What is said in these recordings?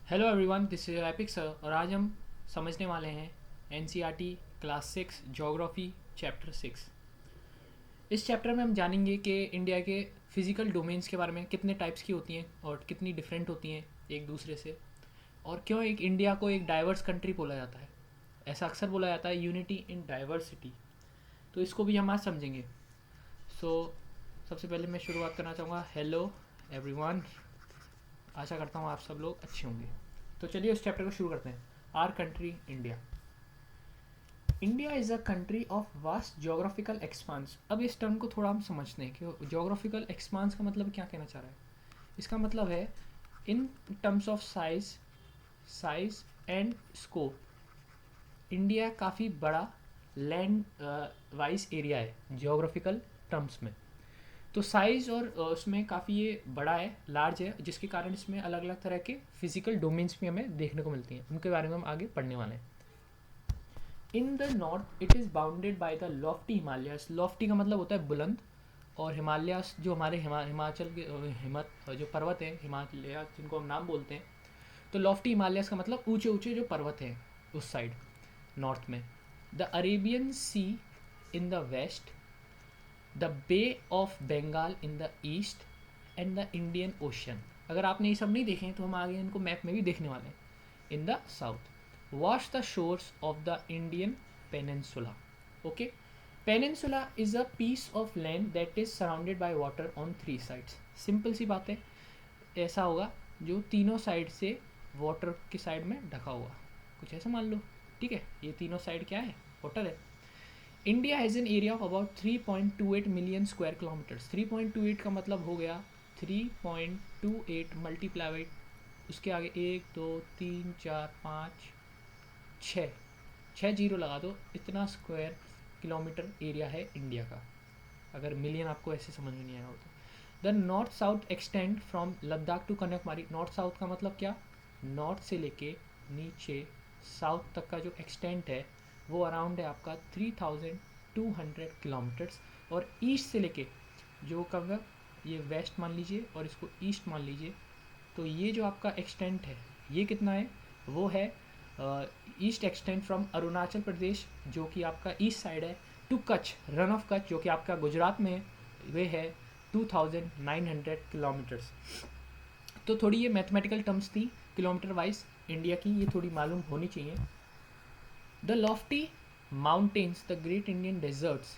Hello everyone, this is epic sir और आज हम समझने वाले हैं एनसीईआरटी क्लास 6 ज्योग्राफी चैप्टर 6। इस चैप्टर में हम जानेंगे कि इंडिया के फिज़िकल डोमेन्स के बारे में कितने टाइप्स की होती हैं और कितनी डिफरेंट होती हैं एक दूसरे से, और क्यों एक इंडिया को एक डाइवर्स कंट्री बोला जाता है। ऐसा अक्सर बोला जाता है यूनिटी इन डाइवर्सिटी, तो इसको भी हम आज समझेंगे। सो सबसे पहले मैं शुरुआत करना चाहूँगा। हेलो एवरीवन, आशा करता हूँ आप सब लोग अच्छे होंगे। तो चलिए उस चैप्टर को शुरू करते हैं। Our country India. India is a country of vast geographical expanse. अब इस टर्म को थोड़ा हम समझते हैं कि जोग्राफिकल एक्सपांस का मतलब क्या कहना चाह रहा है। इसका मतलब है in terms of size and scope India काफ़ी बड़ा लैंड वाइज एरिया है जोग्राफिकल टर्म्स में। तो साइज़ और उसमें काफ़ी ये बड़ा है, लार्ज है, जिसके कारण इसमें अलग अलग तरह के फिजिकल डोमेन्स भी हमें देखने को मिलती हैं। उनके बारे में हम आगे पढ़ने वाले हैं। In the north it is bounded by the Lofty Himalayas. Lofty का मतलब होता है बुलंद, और हिमालयस जो हमारे हिमाचल के जो पर्वत हैं, हिमालय जिनको हम नाम बोलते हैं, तो लॉफ्टी हिमालयस का मतलब ऊंचे ऊंचे जो पर्वत हैं उस साइड नॉर्थ में। The Arabian sea in the west, the bay of Bengal in the east and the Indian ocean. अगर आपने ये सब नहीं देखे तो हम आगे इनको मैप में भी देखने वाले हैं। In the south wash the shores of the Indian peninsula. Okay, peninsula is a piece of land that is surrounded by water on three sides. Simple सी बात है, ऐसा होगा जो तीनों साइड से वाटर की साइड में ढका हुआ, कुछ ऐसा मान लो। ठीक है, ये तीनों साइड क्या है, वाटर है। India has an area of about 3.28 million square kilometres. 3.28 का मतलब हो गया 3.28 मल्टीप्लाई बाई उसके आगे 1 2 3 4 5 6, 6 जीरो लगा दो, इतना स्क्वायर किलोमीटर एरिया है इंडिया का, अगर मिलियन आपको ऐसे समझ में नहीं आया हो तो। The north south extend from Ladakh to Kanyakumari. North south का मतलब क्या, नॉर्थ से लेके नीचे साउथ तक का जो एक्सटेंट है वो अराउंड है आपका 3200 किलोमीटर्स। और ईस्ट से लेके जो कब, ये वेस्ट मान लीजिए और इसको ईस्ट मान लीजिए, तो ये जो आपका एक्सटेंट है ये कितना है, वो है east extent from Arunachal Pradesh जो कि आपका ईस्ट साइड है, टू कच्छ, रन ऑफ कच्छ जो कि आपका गुजरात में है, वे है 2900 किलोमीटर्स। तो थोड़ी ये मैथमेटिकल टर्म्स थी किलोमीटर वाइज इंडिया की, ये थोड़ी मालूम होनी चाहिए। The lofty mountains, the great Indian deserts,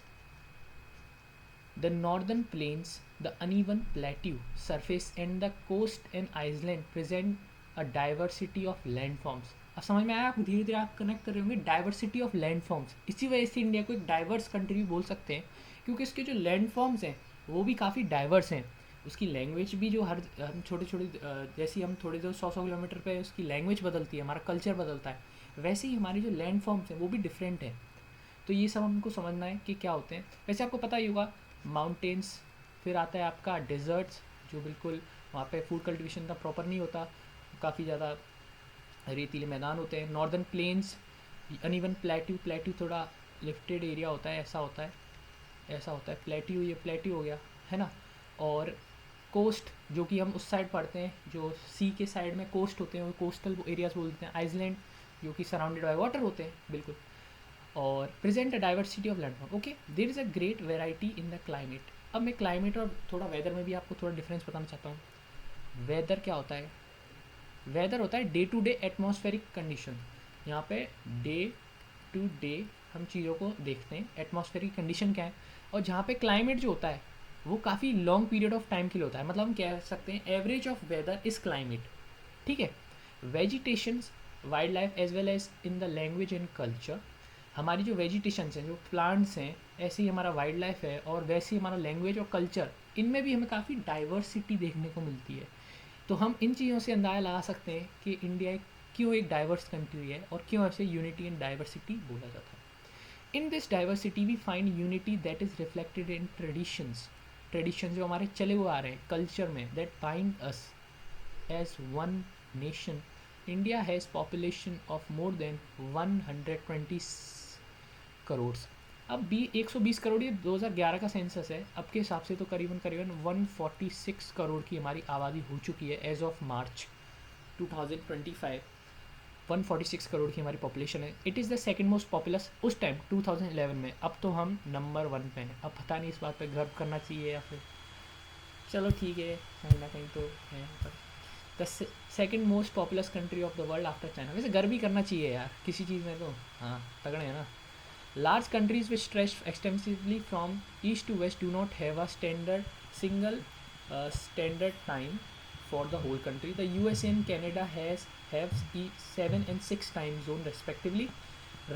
the northern plains, the uneven plateau surface and the coast and island present a diversity of landforms. अब समझ में आया, आप धीरे धीरे आप कनेक्ट कर रहे होंगे डाइवर्सिटी ऑफ लैंडफॉर्म्स। इसी वजह से इंडिया को एक डाइवर्स कंट्री भी बोल सकते हैं, क्योंकि इसके जो लैंडफॉर्म्स हैं वो भी काफ़ी डाइवर्स हैं। उसकी लैंग्वेज भी जो हर हम छोटे छोटे जैसे हम थोड़े जो 100 किलोमीटर पे उसकी लैंग्वेज बदलती है, हमारा कल्चर बदलता है, वैसे ही हमारी जो लैंडफॉर्म्स हैं वो भी डिफरेंट है। तो ये सब हमको समझना है कि क्या होते हैं। वैसे आपको पता ही होगा माउंटेन्स, फिर आता है आपका डेजर्ट्स, जो बिल्कुल वहाँ पे फूड कल्टिवेशन का प्रॉपर नहीं होता, काफ़ी ज़्यादा रेतीले मैदान होते हैं। Northern plains, uneven plateau, plateau थोड़ा लिफ्टेड एरिया होता है, ऐसा होता है, ऐसा होता है प्लेट्यू, ये प्लेट्यू हो गया है ना। और कोस्ट जो कि हम उस साइड पढ़ते हैं, जो सी के साइड में कोस्ट होते हैं वो कोस्टल एरियाज बोलते हैं। आइसलैंड जो कि सराउंडेड बाय वाटर होते हैं बिल्कुल। और present a diversity of landform. Okay, there is a great variety in the climate. अब मैं क्लाइमेट और थोड़ा वेदर में भी आपको थोड़ा डिफरेंस बताना चाहता हूँ। वेदर क्या होता है, वेदर होता है day to day atmospheric condition. यहाँ पे डे टू डे हम चीज़ों को देखते हैं, एटमॉस्फेरिक कंडीशन क्या है। और जहाँ पे क्लाइमेट जो होता है वो काफ़ी लॉन्ग पीरियड ऑफ टाइम के लिए होता है, मतलब हम कह सकते हैं average of weather is climate. ठीक है, vegetations, wild life as well as in the language and culture. हमारी जो वेजिटेशंस हैं, जो प्लांट्स हैं, ऐसे ही हमारा वाइल्ड लाइफ है और वैसे ही हमारा लैंग्वेज और कल्चर, इनमें भी हमें काफ़ी डाइवर्सिटी देखने को मिलती है। तो हम इन चीज़ों से अंदाज़ा लगा सकते हैं कि इंडिया क्यों एक डाइवर्स कंट्री है और क्यों ऐसे यूनिटी एंड डाइवर्सिटी बोला जाता है। In this diversity we find unity that is reflected in traditions. Tradition जो हमारे चले हुए आ रहे हैं कल्चर में, that bind us as one nation. India has population of more than 120 crore. अब 120 करोड़, ये 2011 का सेंसस है, अब के हिसाब से तो करीबन करीबन 146 करोड़ की हमारी आबादी हो चुकी है एज ऑफ मार्च 2025 146 करोड़ की हमारी पॉपुलेशन है. It is the second most populous उस टाइम 2011 में. अब तो हम नंबर 1 पे हैं. अब पता नहीं इस बात पे गर्व करना चाहिए या फिर चलो ठीक है, कहीं ना कहीं तो है. पर the second most populous country of the world after China. वैसे गर्व भी करना चाहिए यार किसी चीज़ में तो. हाँ तगड़े हैं ना. Large countries which stretch extensively from east to west do not have a single standard time for the whole country. The USA and Canada have 7 and 6 time zone respectively.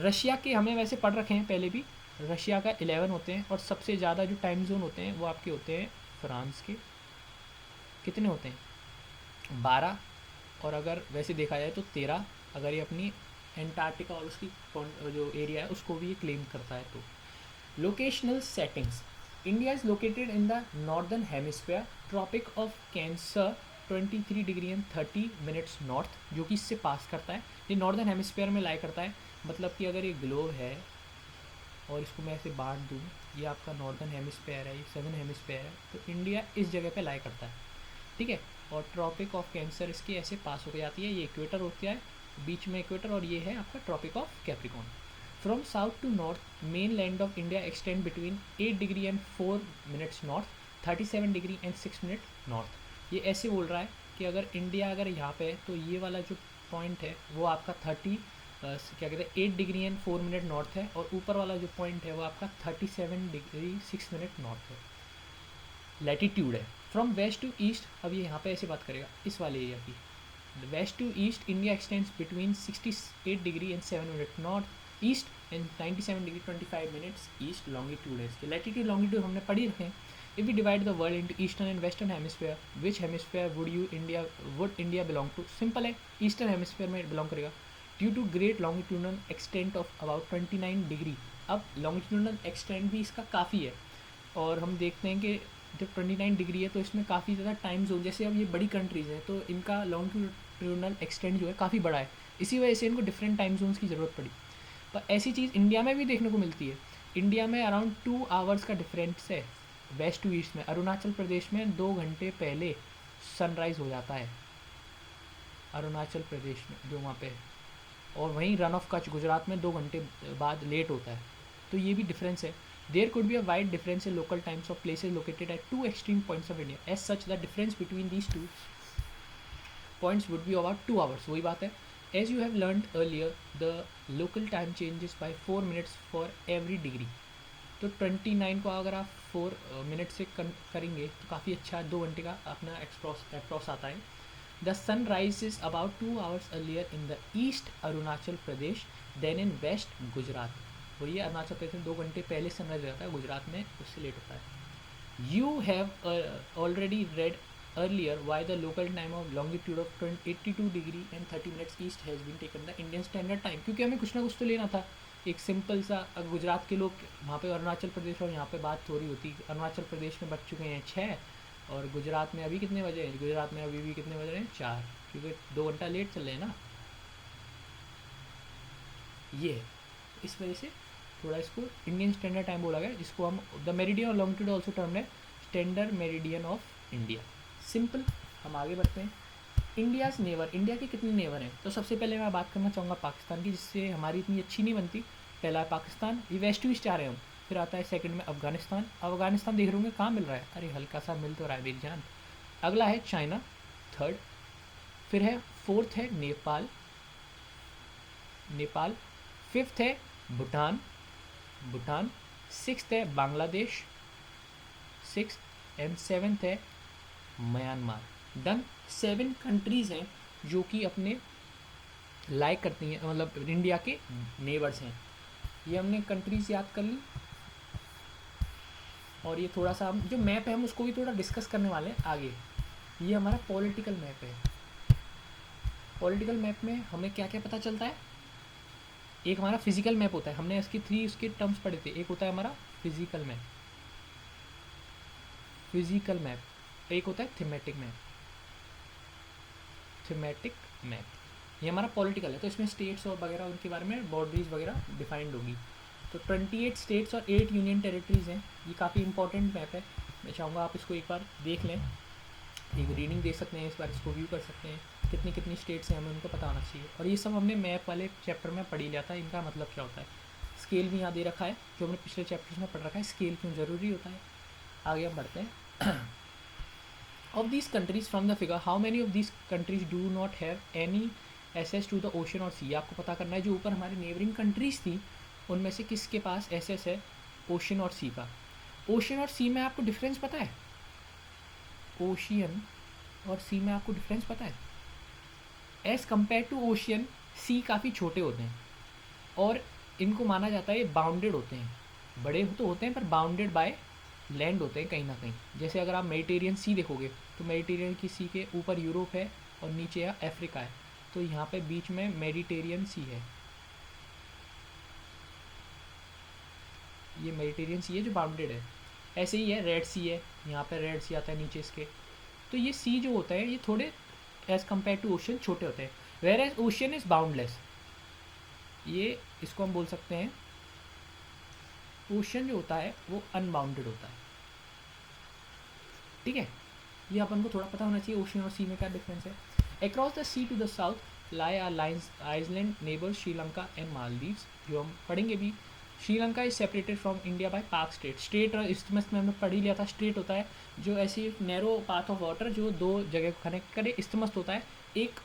Russia के हमने वैसे पढ़ रखे हैं पहले भी. रशिया का 11 होते हैं और सबसे ज़्यादा जो टाइम जोन होते हैं वो आपके होते हैं फ्रांस के. कितने होते हैं? 12. और अगर वैसे देखा जाए तो 13 अगर ये अपनी एंटार्क्टिका और उसकी जो एरिया है उसको भी ये क्लेम करता है. तो locational settings. India is located in the northern hemisphere. Tropic of cancer 23 degree and 30 minutes north, जो कि इससे पास करता है. ये नॉर्दर्न हेमिस्फीयर में लाई करता है. मतलब कि अगर ये ग्लोब है और इसको मैं ऐसे बांट दूँ, ये आपका नॉर्दर्न हेमिस्फीयर है, ये सदर्न हेमिस्फीयर है, तो इंडिया इस जगह पे लाई करता है. ठीक है. और ट्रॉपिक ऑफ कैंसर इसकी ऐसे पास होकर जाती है. ये इक्वेटर होता है बीच में इक्वेटर, और ये है आपका tropic of capricorn. From south to north mainland of India extend between 8 degree and 4 minutes north, 37 degree and 6 minute north. ये ऐसे बोल रहा है कि अगर इंडिया अगर यहाँ पे है तो ये वाला जो पॉइंट है वो आपका 8 डिग्री एंड 4 मिनट नॉर्थ है, और ऊपर वाला जो पॉइंट है वो आपका 37 डिग्री 6 मिनट नॉर्थ है. लैटिट्यूड है. फ्रॉम वेस्ट टू ईस्ट, अब ये यहाँ पे ऐसे बात करेगा इस वाले एरिया की. West to east, India extends between 68 degree and 7 minutes north east and 97 degree 25 minutes east longitude है इसके. latitude longitude हमने पढ़ी रखे हैं. If we divide the world into eastern and western hemisphere, which hemisphere would India belong to? Simple है, eastern hemisphere में belong करेगा. Due to great longitudinal extent of about 29 degree. अब longitudinal extent भी इसका काफ़ी है, और हम देखते हैं कि जब 29 डिग्री है तो इसमें काफ़ी ज़्यादा टाइम जोन, जैसे अब ये बड़ी कंट्रीज़ हैं तो इनका लॉन्गिट्यूडनल एक्सटेंड जो है काफ़ी बड़ा है, इसी वजह से इनको डिफरेंट टाइम जोन्स की ज़रूरत पड़ी. पर ऐसी चीज़ इंडिया में भी देखने को मिलती है. इंडिया में अराउंड 2 आवर्स का डिफरेंस है वेस्ट टू ईस्ट में. अरुणाचल प्रदेश में 2 घंटे पहले सनराइज़ हो जाता है, अरुणाचल प्रदेश में जो वहाँ पे है, और वहीं रन ऑफ कच्छ गुजरात में 2 घंटे बाद लेट होता है. तो ये भी डिफरेंस है. There could be a wide difference in local times of places located at two extreme points of India. As such, the difference between these two points would be about 2 hours. वही बात है. As you have learned earlier, the local time changes by 4 minutes for every degree. तो 29 को अगर आप 4 minute से करेंगे तो काफ़ी अच्छा 2 घंटे का अपना अप्रॉक्स आता है. The sun rises about 2 hours earlier in the east Arunachal Pradesh than in west Gujarat. और ये अरुणाचल प्रदेश में 2 घंटे पहले सनराइज हो जाता है, गुजरात में उससे लेट होता है. You have already read earlier why the local time of longitude of 82 degree and 30 minutes east has been taken the Indian standard time. क्योंकि हमें कुछ ना कुछ तो लेना था. एक सिंपल सा, गुजरात के लोग वहाँ पे अरुणाचल प्रदेश और यहाँ पे बात हो रही होती. अरुणाचल प्रदेश में बज चुके हैं 6 और गुजरात में अभी कितने बजे हैं? गुजरात में अभी भी कितने बज रहे हैं? 4, क्योंकि 2 घंटा लेट चल रहे हैं ना. ये इस वजह से थोड़ा इसको इंडियन स्टैंडर्ड टाइम बोला गया, जिसको हम द मेरिडियन और लॉन्गिट्यूड ऑल्सो टर्म है standard meridian of India. Simple. हम आगे बढ़ते हैं. India's never. इंडिया के कितने नेवर हैं? तो सबसे पहले मैं बात करना चाहूँगा पाकिस्तान की, जिससे हमारी इतनी अच्छी नहीं बनती. पहला है पाकिस्तान, ये वेस्ट टू ईस्ट आ रहे हैं हम. फिर आता है सेकंड में अफगानिस्तान. अफगानिस्तान देख रहे होंगे कहाँ मिल रहा है, अरे हल्का सा मिल तो रहा है मेरी जान. अगला है चाइना, थर्ड. फिर है फोर्थ है नेपाल. फिफ्थ है भूटान. 6th है बांग्लादेश, 6th एंड 7th है म्यांमार. डन. 7 कंट्रीज़ हैं जो कि अपने लाइक करती हैं, मतलब इंडिया के नेबर्स हैं. ये हमने कंट्रीज़ याद कर ली, और ये थोड़ा सा हम जो मैप है हम उसको भी थोड़ा डिस्कस करने वाले हैं आगे. ये हमारा पॉलिटिकल मैप है. पॉलिटिकल मैप में हमें क्या क्या पता चलता है? एक हमारा फिजिकल मैप होता है, हमने इसकी 3 उसके टर्म्स पढ़े थे. एक होता है हमारा फिजिकल मैप, एक होता है थीमेटिक मैप. ये हमारा पॉलिटिकल है, तो इसमें स्टेट्स और वगैरह उनके बारे में बाउंड्रीज वगैरह डिफाइंड होगी. तो 28 स्टेट्स और 8 यूनियन टेरिटरीज़ हैं. ये काफ़ी इंपॉर्टेंट मैप है. मैं चाहूँगा आप इसको एक बार देख लें, एक रीडिंग दे सकते हैं, इस बार इसको व्यू कर सकते हैं. कितनी कितनी स्टेट्स हैं हमें उनको पता होना चाहिए। और ये सब हमने मैप वाले चैप्टर में पढ़ ही लिया था, इनका मतलब क्या होता है। स्केल भी यहाँ दे रखा है जो हमने पिछले चैप्टर्स में पढ़ रखा है, स्केल क्यों ज़रूरी होता है। आगे हम बढ़ते हैं। Of these countries from the figure, how many of these countries do not have any access to the ocean और सी। आपको पता करना है जो ऊपर हमारी नेबरिंग कंट्रीज थी उनमें से किसके पास एसेस है ओशन और सी का। ओशन और सी में आपको डिफरेंस पता है, ओशियन और सी में आपको डिफरेंस पता है। एज़ कम्पेयर टू ओशियन, सी काफ़ी छोटे होते हैं और इनको माना जाता है ये बाउंडेड होते हैं, बड़े तो होते हैं पर बाउंडेड बाय लैंड होते हैं कहीं ना कहीं। जैसे अगर आप मेडिटेरियन सी देखोगे तो मेडिटेरियन की सी के ऊपर यूरोप है और नीचे अफ्रीका है, तो यहाँ पे बीच में मेडिटेरियन सी है, ये मेडिटेरियन सी है जो बाउंडेड है। ऐसे ही है रेड सी है, यहाँ पे रेड सी आता है नीचे इसके। तो ये सी जो होता है ये थोड़े एज़ कम्पेयर टू ओशन छोटे होते हैं, whereas ocean is boundless. ये इसको हम बोल सकते हैं ओशन जो होता है वो अनबाउंडेड होता है, ठीक है। ये अपन को थोड़ा पता होना चाहिए ओशन और सी में क्या डिफरेंस है। Across the sea to the south lie our lines island neighbours Sri Lanka and Maldives, जो हम पढ़ेंगे भी। Sri Lanka is separated from India by Pak strait. Strait और इस्टमस में हमने पढ़ ही लिया था, स्टेट होता है जो ऐसी नैरो पाथ ऑफ वाटर जो दो जगह को कनेक्ट करे। इस्टमस होता है एक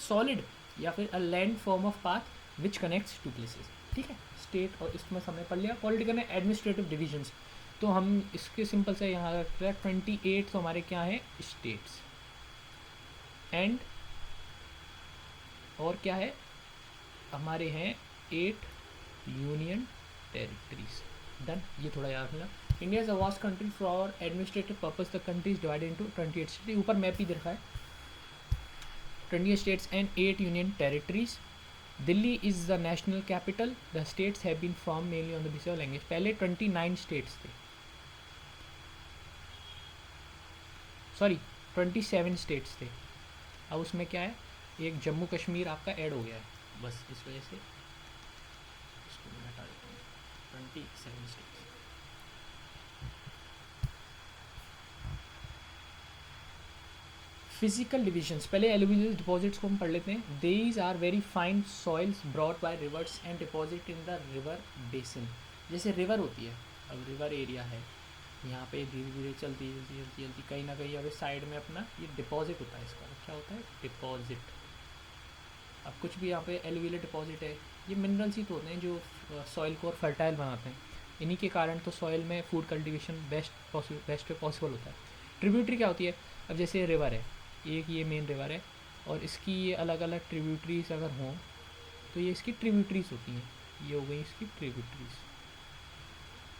सॉलिड या फिर a land form of path which connects two places, ठीक है। स्टेट और इस्टमस हमने पढ़ लिया। पॉलिटिकल एंड एडमिनिस्ट्रेटिव डिविजन्स, तो हम इसके सिंपल से यहाँ रखते हैं 28 तो हमारे क्या है स्टेट्स एंड और क्या है हमारे हैं 8 यूनियन टेरिटरीज। डन, ये थोड़ा याद रखना। India is a vast country for administrative purpose, the country is divided into 28 state. ऊपर मैप ही दिखा है 28 states and 8 union territories. Delhi is the national capital, the states have been form mainly on the basis of language. पहले 29 states थे, sorry 27 states थे, अब उसमें क्या है एक जम्मू कश्मीर आपका ऐड हो गया है, बस इस वजह से इसको मैं हटा देता हूँ। 27 स्टेट्स। फिजिकल डिविजन्स, पहले एलुवियल डिपॉजिट्स को हम पढ़ लेते हैं। These are very fine soils brought by rivers and deposit in the river basin. जैसे रिवर होती है, अब रिवर एरिया है यहाँ पे धीरे धीरे चलती कहीं ना कहीं अब साइड में अपना ये डिपॉजिट होता है, इसका क्या होता है डिपॉजिट। अब कुछ भी यहाँ पे एलुवियल डिपॉजिट है, ये मिनरल्स ही तो होते हैं जो सॉइल को और फर्टाइल बनाते हैं, इन्हीं के कारण तो सॉइल में फूड कल्टीवेशन बेस्ट पॉसिबल होता है। ट्रिब्यूटरी क्या होती है, अब जैसे रिवर है, एक ये मेन रिवर है और इसकी ये अलग अलग ट्रिब्यूटरीज अगर हों तो ये इसकी ट्रिब्यूटरीज होती हैं, ये हो गई इसकी tributaries.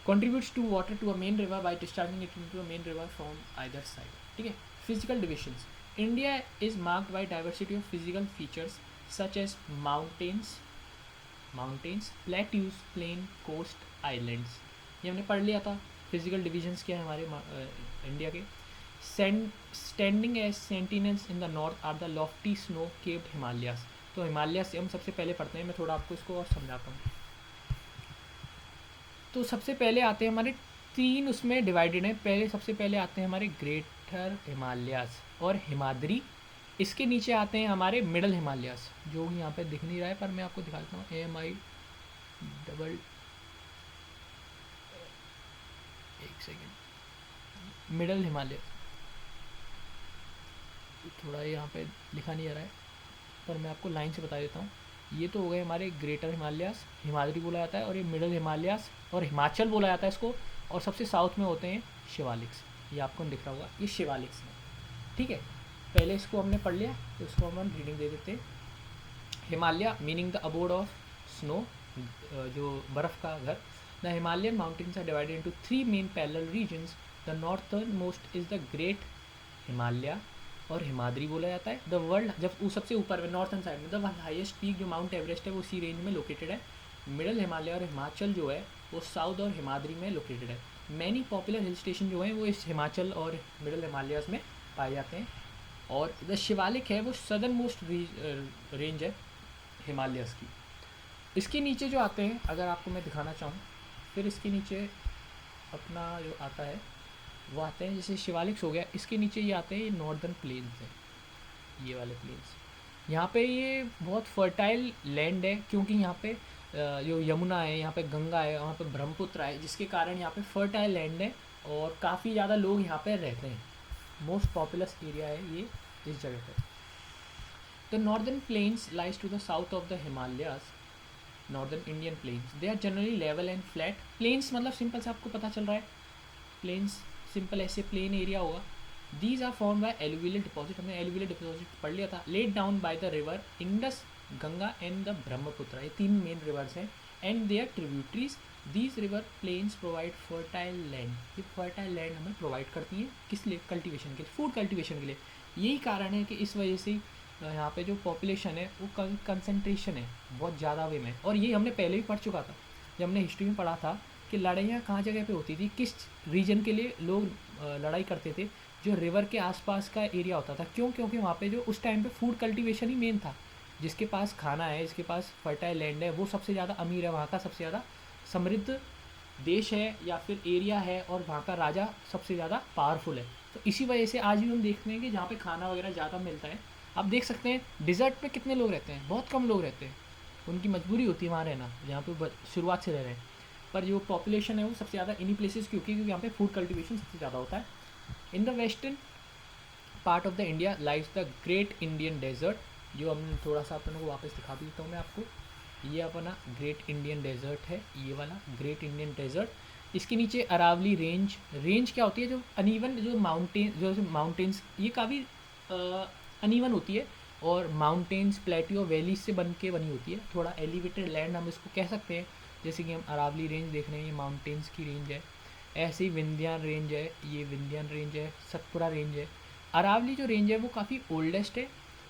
contributes to water to a main river by discharging it into a main river from either side, ठीक है। physical divisions, India is marked by diversity of physical features such as mountains, plateaus, plain, coast, islands। ये हमने पढ़ लिया था। physical divisions क्या है हमारे इंडिया के। standing as sentinels in the north are the lofty snow capped Himalayas। तो हिमालय से हम सबसे पहले पढ़ते हैं, मैं थोड़ा आपको इसको और समझाता हूँ। तो सबसे पहले आते हैं हमारे 3 उसमें डिवाइडेड हैं। पहले सबसे पहले आते हैं हमारे ग्रेटर हिमालयास और हिमाद्री, इसके नीचे आते हैं हमारे मिडल हिमालयास जो यहाँ पे दिख नहीं रहा है पर मैं आपको दिखाता हूँ। AMI डबल, एक सेकेंड, मिडल हिमालय, थोड़ा यहाँ पे लिखा नहीं आ रहा है पर मैं आपको लाइन से बता देता हूँ। ये तो हो गए हमारे ग्रेटर हिमालयास, हिमाद्री बोला जाता है, और ये मिडल हिमालयास और हिमाचल बोला जाता है इसको, और सबसे साउथ में होते हैं शिवालिक्स। ये आपको दिख रहा होगा, ये शिवालिक्स हैं, ठीक है। पहले इसको हमने पढ़ लिया तो इसको हम रीडिंग दे देते हैं। Himalaya meaning the abode of snow, जो बर्फ़ का घर। The Himalayan mountains are divided into 3 main parallel regions. The northern most is the great Himalaya और हिमाद्री बोला जाता है। द वर्ल्ड, जब वो सबसे ऊपर में नॉर्थन साइड में द हाईएस्ट पीक जो माउंट एवरेस्ट है वो उसी रेंज में लोकेटेड है। मिडल हिमालय और हिमाचल जो है वो साउथ और हिमाद्री में लोकेटेड है। मैनी पॉपुलर हिल स्टेशन जो हैं वो इस हिमाचल और मिडल हिमालयास में पाए जाते हैं। और द शिवालिक है वो सदर्न मोस्ट रेंज है हिमालयस की। इसके नीचे जो आते हैं, अगर आपको मैं दिखाना चाहूँ, फिर इसके नीचे अपना जो आता है वो आते हैं, जैसे शिवालिक्स हो गया, इसके नीचे ये आते हैं ये नॉर्दर्न प्लेन्स हैं। ये वाले प्लेन्स। यहाँ पे ये बहुत फर्टाइल लैंड है, क्योंकि यहाँ पे जो यमुना है, यहाँ पे गंगा है, वहाँ पे ब्रह्मपुत्र है, जिसके कारण यहाँ पे फर्टाइल लैंड है और काफ़ी ज़्यादा लोग यहाँ पे रहते हैं। मोस्ट पॉपुलस एरिया है ये इस जगह पे। The northern plains lies to the south of the Himalayas, northern Indian plains, they are generally level and flat. Plains मतलब सिंपल से आपको पता चल रहा है, प्लेन्स सिंपल ऐसे प्लेन एरिया होगा। These are form by alluvial deposit, हमने एलुवियल डिपॉजिट पढ़ लिया था। Laid down by the river Indus, Ganga and the Brahmaputra, ये तीन मेन रिवर्स हैं and their tributaries. These river planes provide fertile land, ये फर्टाइल लैंड हमें प्रोवाइड करती हैं किस लिए? कल्टीवेशन के लिए, फूड कल्टीवेशन के लिए। यही कारण है कि इस वजह से यहाँ पे जो पॉपुलेशन है वो कंसंट्रेशन है बहुत ज़्यादा वे में। और ये हमने पहले भी पढ़ चुका था जब हमने हिस्ट्री में पढ़ा था कि लड़ाइयाँ कहाँ जगह पे होती थी, किस रीजन के लिए लोग लड़ाई करते थे। जो रिवर के आसपास का एरिया होता था, क्यों? क्योंकि वहाँ पे जो उस टाइम पे फूड कल्टीवेशन ही मेन था। जिसके पास खाना है, जिसके पास फर्टाइल लैंड है, वो सबसे ज़्यादा अमीर है, वहाँ का सबसे ज़्यादा समृद्ध देश है या फिर एरिया है, और वहाँ का राजा सबसे ज़्यादा पावरफुल है। तो इसी वजह से आज भी हम देखते हैं कि जहाँ पे खाना वगैरह ज़्यादा मिलता है। आप देख सकते हैं डिज़र्ट पे कितने लोग रहते हैं, बहुत कम लोग रहते हैं, उनकी मजबूरी होती है वहाँ रहना, जहाँ पे शुरुआत से रह रहे हैं। पर जो पॉपुलेशन है वो सबसे ज़्यादा इन्हीं प्लेसेस की होती है, क्योंकि यहाँ पे फूड कल्टीवेशन सबसे ज़्यादा होता है। In the western part of the India lies the great Indian desert, जो हमने थोड़ा सा अपने को वापस दिखा भी देता हूँ मैं आपको। ये अपना ग्रेट इंडियन डेजर्ट है, ये वाला ग्रेट इंडियन डेजर्ट। इसके नीचे अरावली रेंज, रेंज क्या होती है? जो अनइवन, जो माउंटेन्स, ये काफ़ी अनइवन होती है, और माउंटेन्स प्लेट्यू वैली से बनी होती है, थोड़ा एलिवेटेड लैंड हम इसको कह सकते हैं। जैसे कि हम अरावली रेंज देख रहे हैं, ये माउंटेन्स की रेंज है। ऐसे ही विंध्यान रेंज है, ये विंध्यान रेंज है, सतपुरा रेंज है। अरावली जो रेंज है वो काफ़ी ओल्डेस्ट है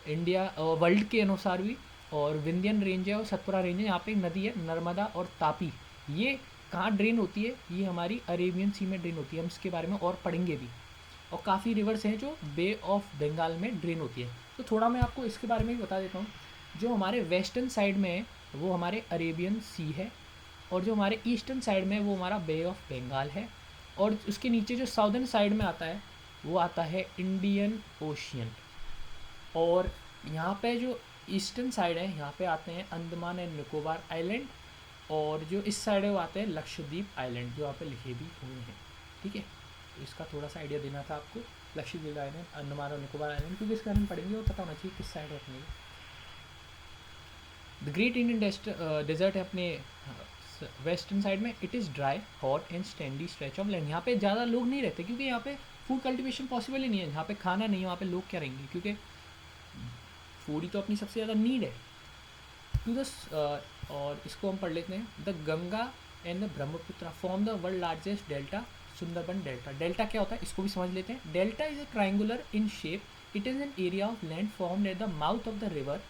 इंडिया वर्ल्ड के अनुसार भी, और विंध्यन रेंज है और सतपुरा रेंज है। यहाँ पे नदी है नर्मदा और तापी, ये कहाँ ड्रेन होती है? ये हमारी अरेबियन सी में ड्रेन होती है, हम इसके बारे में और पढ़ेंगे भी। और काफ़ी रिवर्स हैं जो बे ऑफ बंगाल में ड्रेन होती है। तो थोड़ा मैं आपको इसके बारे में भी बता देता हूँ। जो हमारे वेस्टर्न साइड में है वो हमारे अरेबियन सी है, और जो हमारे ईस्टर्न साइड में है वो हमारा बे ऑफ बंगाल है, और उसके नीचे जो साउदर्न साइड में आता है वो आता है इंडियन ओशियन। और यहाँ पे जो ईस्टर्न साइड है, यहाँ पे आते हैं अंडमान एंड निकोबार आइलैंड, और जो इस साइड है वो आते हैं लक्षद्वीप आइलैंड, जो यहाँ पे लिखे भी हुए हैं। ठीक है, इसका थोड़ा सा आइडिया देना था आपको। लक्षद्वीप आइलैंड, अंडमान और निकोबार आइलैंड, क्योंकि इसके बारे में पढ़ेंगे और पता होना चाहिए किस साइड है अपने। द ग्रेट इंडियन डेजर्ट है अपने वेस्टर्न साइड में। It is dry, hot and sandy stretch of land. यहाँ पे ज़्यादा लोग नहीं रहते, क्योंकि यहाँ पे फूड कल्टीवेशन पॉसिबल ही नहीं है। यहाँ पे खाना नहीं है, वहाँ पे लोग क्या रहेंगे, क्योंकि फूड ही तो अपनी सबसे ज़्यादा नीड है। टू द और इसको हम पढ़ लेते हैं। The Ganga and the Brahmaputra form the world largest delta, Sundarban delta. Delta क्या होता है इसको भी समझ लेते हैं। Delta is a triangular in shape, it is an area of land formed at the mouth of the river,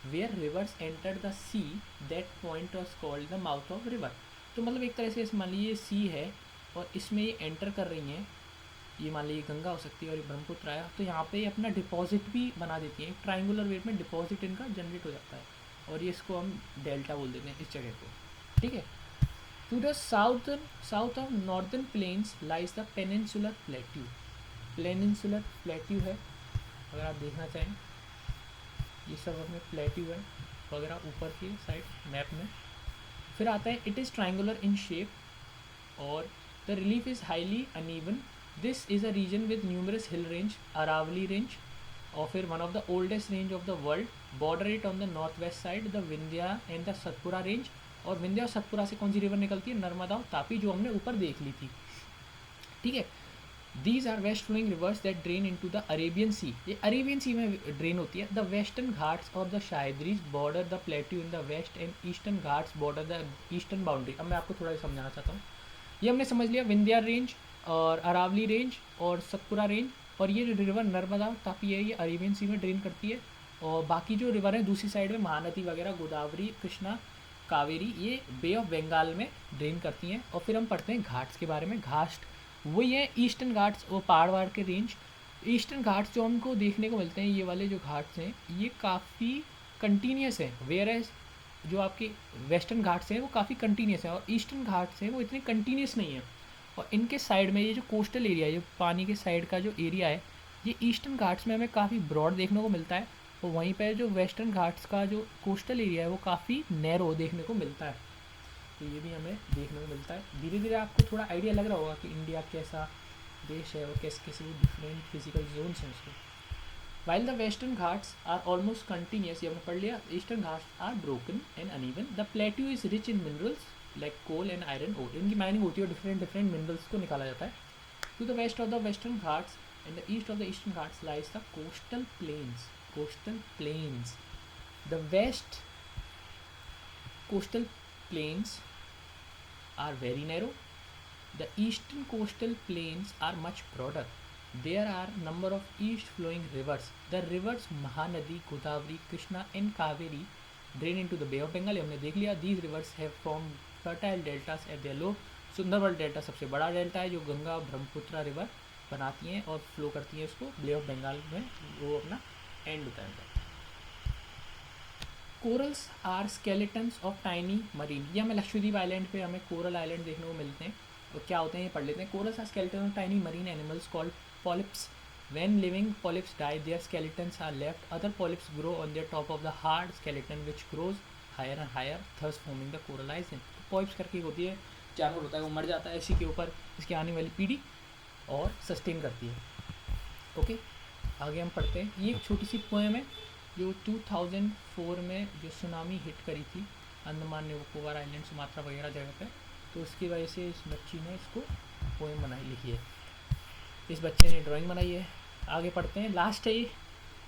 where rivers enter the sea, that point was called the mouth of river. तो मतलब एक तरह से मान लीजिए सी है और इसमें ये एंटर कर रही हैं, ये मान लीजिए गंगा हो सकती है और ये ब्रह्मपुत्र आया, तो यहाँ पे अपना डिपॉजिट भी बना देती हैं। ट्राइंगुलर वेट में डिपॉजिट इनका जनरेट हो जाता है, और ये इसको हम डेल्टा बोल देते हैं इस जगह को। ठीक है। To the south of northern plains lies the peninsular plateau. Peninsular plateau है, अगर आप देखना चाहें ये सब हमें प्लेट्यू है वगैरह ऊपर की साइड मैप में। फिर आता है it is triangular in shape, और the relief is highly uneven. This is a region with numerous hill range, Aravalli range, और फिर one of the oldest range of the world. Border it on the north west side the Vindhya and the Satpura range. और विंध्या और सतपुरा से कौन सी river निकलती है? नर्मदा और तापी, जो हमने ऊपर देख ली थी। ठीक है। These are west flowing rivers that drain into the Arabian Sea, ये अरेबियन सी में ड्रेन होती है। The western Ghats of the Sahyadris border the plateau in the west, and Eastern Ghats border the eastern boundary. अब मैं आपको थोड़ा समझाना चाहता हूँ। ये हमने समझ लिया विंध्या रेंज और अरावली रेंज और सतपुरा रेंज, और ये जो रिवर नर्मदा तापी है ये अरेबियन सी में ड्रेन करती है, और बाकी जो रिवर है दूसरी साइड में महानदी वगैरह गोदावरी, कृष्णा, कावेरी, ये बे ऑफ बंगाल में ड्रेन करती हैं। और फिर हम पढ़ते हैं घाट्स के बारे में। घाट्स वही है ईस्टर्न घाट्स, वो पहाड़ के रेंज। ईस्टर्न घाट्स जो हमको देखने को मिलते हैं, ये वाले जो घाट्स हैं ये काफ़ी कंटिन्यूस हैं, वेयर एज जो आपके वेस्टर्न घाट्स हैं वो काफ़ी कंटिन्यूस हैं, और ईस्टर्न घाट्स हैं वो इतने कंटिन्यूस नहीं है। और इनके साइड में ये जो कोस्टल एरिया है, जो पानी के साइड का जो एरिया है, ये ईस्टर्न घाट्स में हमें काफ़ी ब्रॉड देखने को मिलता है, और वहीं पर जो वेस्टर्न घाट्स का जो कोस्टल एरिया है वो काफ़ी नैरो देखने को मिलता है। तो ये भी हमें देखने को मिलता है। धीरे धीरे आपको थोड़ा आइडिया लग रहा होगा कि इंडिया कैसा देश है और कैसे कैसे डिफरेंट फिजिकल जोन्स हैं उसके। While the western Ghats are almost continuous, ये हमने पढ़ लिया। Eastern Ghats are broken and uneven. The plateau is rich in minerals like coal and iron ore, इनकी माइनिंग होती है और डिफरेंट डिफरेंट मिनरल्स को निकाला जाता है। To the west of the western Ghats and the east of the eastern ghats lies the coastal plains. Coastal plains. The west coastal plains are very narrow. The eastern coastal plains are much broader. There are number of east flowing rivers. The rivers Mahanadi, Godavari, Krishna and Kaveri drain into the Bay of Bengal. हमने देख लिया. These rivers have formed fertile deltas at their low. Sundarban delta सबसे बड़ा delta है जो Ganga Brahmaputra river बनाती हैं और फ्लो करती हैं उसको बे ऑफ बंगाल में, वो अपना एंड होता है। Corals are skeletons of tiny marine, ये हमें लक्षद्वीप आइलैंड पे हमें कोरल आइलैंड देखने को मिलते हैं, और क्या होते हैं ये पढ़ लेते हैं। Corals are skeleton of tiny marine animals called polyps. When living polyps die, their skeletons are left. Other polyps grow on their top of the hard skeleton, which grows higher and higher, thus forming the coral island. Polyps करके होती है, जानवर होता है वो मर जाता है, इसी के ऊपर इसकी आने वाली पीढ़ी और सस्टेन करती है। ओके, आगे हम पढ़ते हैं। ये एक छोटी सी पोएम है जो 2004 में जो सुनामी हिट करी थी अंडमान निकोबार आइलैंड, सुमात्रा वगैरह जगह पे, तो उसकी वजह से इस बच्ची ने इसको पोएम बनाई लिखी है, इस बच्चे ने ड्राइंग बनाई है। आगे पढ़ते हैं। लास्ट है,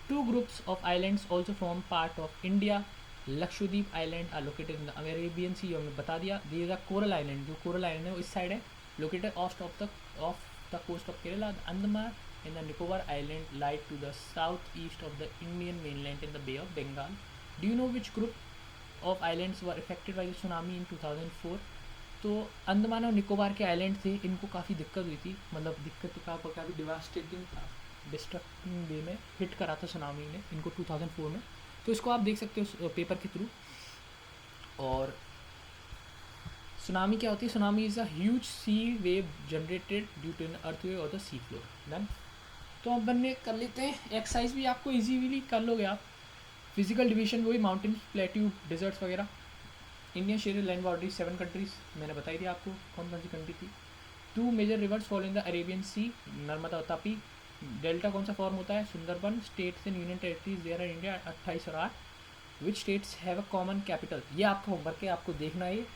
2 groups of islands also form part of India. Lakshadweep island are located in the Arabian Sea, हमने बता दिया। दिस द कोरल आइलैंड, जो कोरल आइलैंड है वो इस साइड है, located off the coast of Kerala. The Andaman and the Nicobar Island lie to the southeast of the Indian mainland in the Bay of Bengal. Do you know which group of islands were affected by the tsunami in 2004? तो अंडमान और निकोबार के island थे, इनको काफ़ी दिक्कत हुई थी, मतलब दिक्कत का काफ़ी डिवास्टेटिंग था, डिस्ट्रक्टिंग वे में हिट करा था सुनामी ने इनको 2004 में। तो इसको आप देख सकते हो पेपर के थ्रू। और सुनामी क्या होती है? Tsunami is a huge sea wave generated due to an earth wave और द सी फ्लोर। डन। तो अब बनने कर लेते हैं एक्सरसाइज भी, आपको इजीली कर लोगे आप। फिजिकल डिवीजन वही माउंटेन्स, प्लेट्यू, डिजर्ट्स वगैरह। Indian share land boundary 7 countries, मैंने बताई थी आपको कौन कौन सी कंट्री थी। 2 major rivers follow in the Arabian Sea, Narmada और तापी। डेल्टा कौन सा फॉर्म होता है? Sundarban. States and union territories there are India 28 और 8। Which states have a common capital? ये आपका होमवर्क है, आपको देखना है।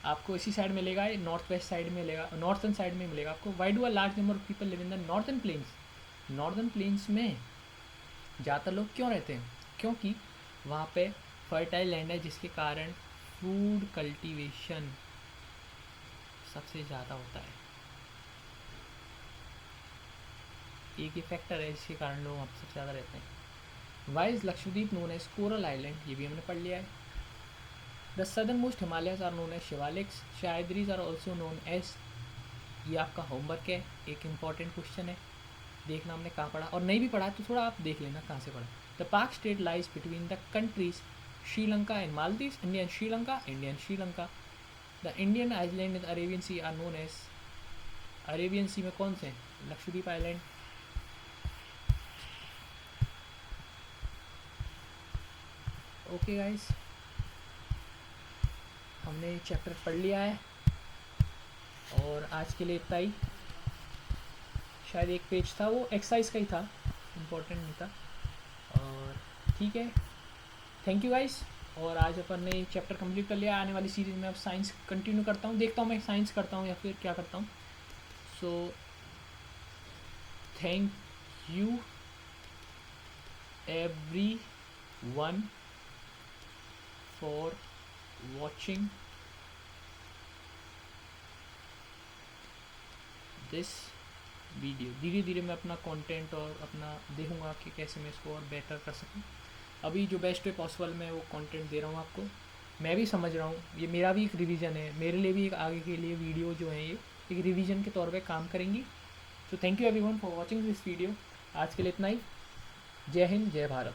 आपको इसी साइड मिलेगा, ये नॉर्थ वेस्ट साइड में मिलेगा, नॉर्थन साइड में मिलेगा आपको। Why do a large number of people live in the northern plains? Northern plains में ज़्यादातर लोग क्यों रहते हैं? क्योंकि वहाँ पे फर्टाइल लैंड है, जिसके कारण फूड कल्टीवेशन सबसे ज़्यादा होता है। एक ही फैक्टर है जिसके कारण लोग वहाँ पर सबसे ज़्यादा रहते हैं। Why is Lakshadweep known as coral island? ये भी हमने पढ़ लिया है। The southern most Himalayas are known as Shivaliks. Sahyadris are also known as, ये आपका होमवर्क है, एक इंपॉर्टेंट क्वेश्चन है, देखना हमने कहाँ पढ़ा, और नहीं भी पढ़ा तो थोड़ा आप देख लेना कहाँ से पढ़ा। The Palk Strait lies between the countries Sri Lanka and Maldives. Indian Sri Lanka, Indian Sri Lanka. The Indian island in Arabian Sea are known as, Arabian Sea में कौन से? लक्षद्वीप आइलैंड। ओके गाइस, हमने चैप्टर पढ़ लिया है और आज के लिए इतना ही। शायद एक पेज था, वो एक्सरसाइज का ही था, इम्पोर्टेंट नहीं था। और ठीक है, थैंक यू गाइस। और आज अपन ने चैप्टर कंप्लीट कर लिया। आने वाली सीरीज़ में अब साइंस कंटिन्यू करता हूँ, देखता हूँ मैं साइंस करता हूँ या फिर क्या करता हूँ। So thank you every one for watching this video. धीरे धीरे मैं अपना कंटेंट और अपना देखूंगा कि कैसे मैं इसको और बेटर कर सकूं। अभी जो बेस्ट वे पॉसिबल मैं वो कंटेंट दे रहा हूँ आपको, मैं भी समझ रहा हूँ, ये मेरा भी एक रिवीजन है, मेरे लिए भी एक आगे के लिए वीडियो जो है ये एक रिवीजन के तौर पे काम करेंगी। तो thank you everyone for watching this video. आज के लिए इतना ही। जय हिंद, जय भारत।